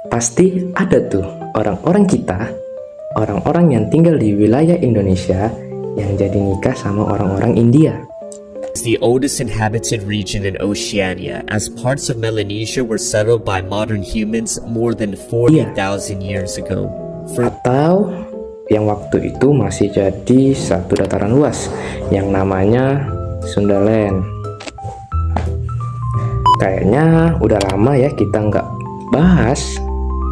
Pasti ada tuh orang-orang kita, orang-orang yang tinggal di wilayah Indonesia yang jadi nikah sama orang-orang India. It's the oldest inhabited region in Oceania, as parts of Melanesia were settled by modern humans more than 40,000 years ago. Atau yang waktu itu masih jadi satu dataran luas yang namanya Sundaland. Kayaknya udah lama ya kita nggak bahas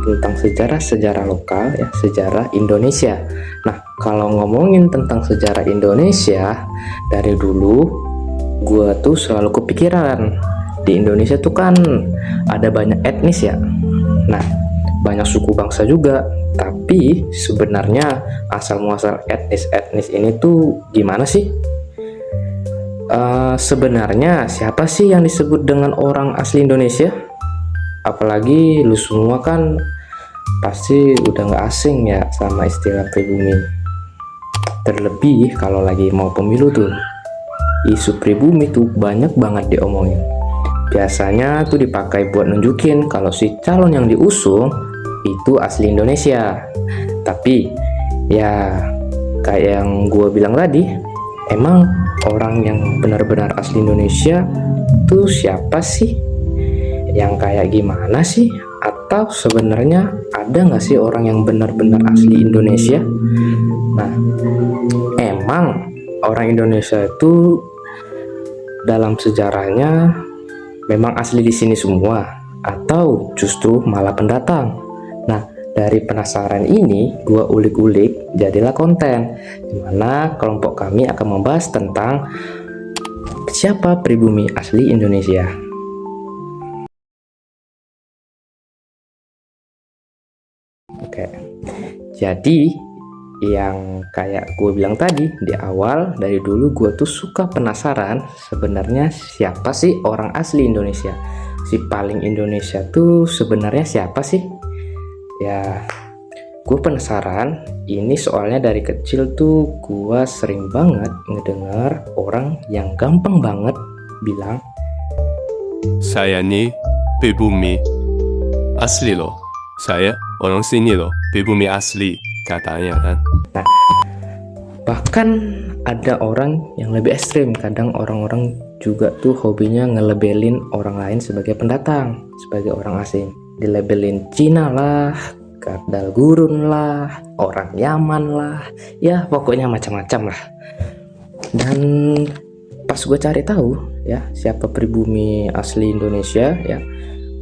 tentang sejarah-sejarah lokal ya, sejarah Indonesia. Nah, kalau ngomongin tentang sejarah Indonesia, dari dulu gue tuh selalu kepikiran di Indonesia tuh kan ada banyak etnis ya. Nah, banyak suku bangsa juga. Tapi sebenarnya asal muasal etnis-etnis ini tuh gimana sih? Sebenarnya siapa sih yang disebut dengan orang asli Indonesia? Apalagi lu semua kan pasti udah nggak asing ya sama istilah pribumi. Terlebih kalau lagi mau pemilu tuh, isu pribumi tuh banyak banget diomongin. Biasanya tuh dipakai buat nunjukin kalau si calon yang diusung itu asli Indonesia. Tapi ya kayak yang gue bilang tadi, emang orang yang benar-benar asli Indonesia tuh siapa sih? Yang kayak gimana sih? Atau sebenarnya ada nggak sih orang yang benar-benar asli Indonesia? Nah, emang orang Indonesia itu dalam sejarahnya memang asli di sini semua, atau justru malah pendatang? Nah, dari penasaran ini, gua ulik-ulik, jadilah konten dimana kelompok kami akan membahas tentang siapa pribumi asli Indonesia. Oke, jadi yang kayak gue bilang tadi di awal, dari dulu gue tuh suka penasaran sebenarnya siapa sih orang asli Indonesia. Si paling Indonesia tuh sebenarnya siapa sih? Ya, gue penasaran. Ini soalnya dari kecil tuh gue sering banget ngedengar orang yang gampang banget bilang, saya nih pribumi asli loh. Saya orang sini loh, pribumi asli katanya kan. Nah, bahkan ada orang yang lebih ekstrim. Kadang orang-orang juga tuh hobinya ngelabelin orang lain sebagai pendatang, sebagai orang asing. Dilabelin Cina lah, kadal gurun lah, orang Yaman lah, ya pokoknya macam-macam lah. Dan pas gue cari tahu ya siapa pribumi asli Indonesia ya,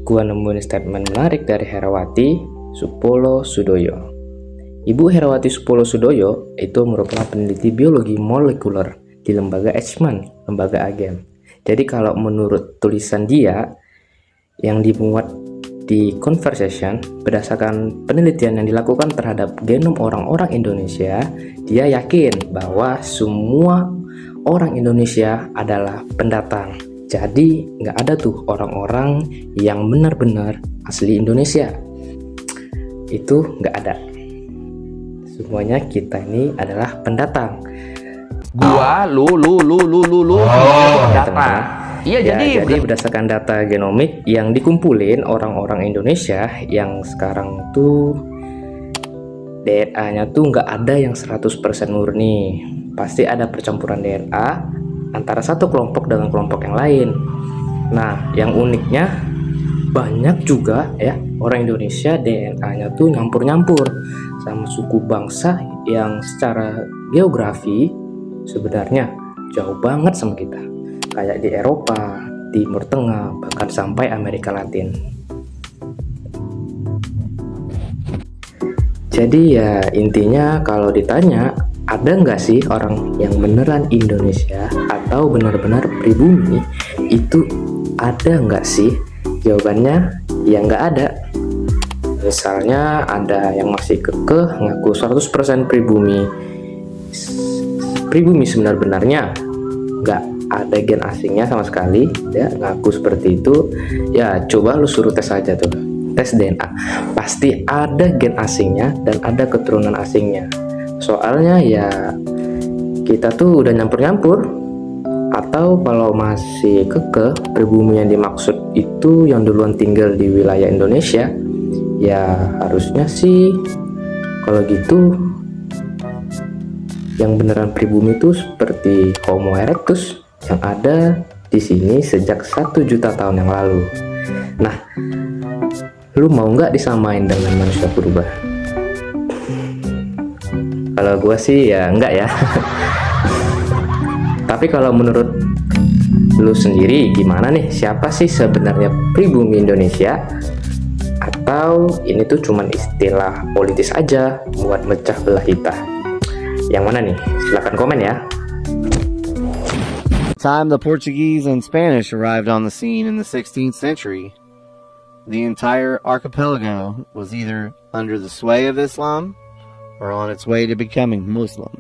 gue nemuin statement menarik dari Herawati Supolo Sudoyo. Ibu Herawati Supolo Sudoyo itu merupakan peneliti biologi molekuler di lembaga Eijkman, lembaga Agem. Jadi kalau menurut tulisan dia yang dimuat di Conversation, berdasarkan penelitian yang dilakukan terhadap genom orang-orang Indonesia, dia yakin bahwa semua orang Indonesia adalah pendatang. Jadi nggak ada tuh orang-orang yang benar-benar asli Indonesia. Itu nggak ada. Semuanya kita ini adalah pendatang. Lu data. Iya, Ya, jadi berdasarkan data genomik yang dikumpulin orang-orang Indonesia yang sekarang tuh DNA-nya tuh nggak ada yang 100% murni. Pasti ada percampuran DNA antara satu kelompok dengan kelompok yang lain. Nah, yang uniknya banyak juga ya orang Indonesia DNA-nya tuh nyampur-nyampur sama suku bangsa yang secara geografi sebenarnya jauh banget sama kita. Kayak di Eropa, Timur Tengah, bahkan sampai Amerika Latin. Jadi ya intinya kalau ditanya ada nggak sih orang yang beneran Indonesia atau benar-benar pribumi, itu ada nggak sih? Jawabannya ya nggak ada. Misalnya ada yang masih kekeh ngaku 100% pribumi. Pribumi sebenar-benarnya nggak ada gen asingnya sama sekali ya, ngaku seperti itu. Ya coba lu suruh tes aja tuh, tes DNA, pasti ada gen asingnya dan ada keturunan asingnya. Soalnya ya kita tuh udah nyampur-nyampur. Atau kalau masih kekeh pribumi yang dimaksud itu yang duluan tinggal di wilayah Indonesia, Ya harusnya sih kalau gitu yang beneran pribumi itu seperti Homo erectus yang ada di sini sejak 1 juta tahun yang lalu. Nah, lu mau nggak disamain dengan manusia purba? Kalau gua sih ya enggak ya. Tapi kalau menurut lu sendiri gimana nih? Siapa sih sebenarnya pribumi Indonesia? Atau ini tuh cuman istilah politis aja buat mecah belah kita? Yang mana nih? Silahkan komen ya. Time the Portuguese and Spanish arrived on the scene in the 16th century, the entire archipelago was either under the sway of Islam or on its way to becoming Muslim.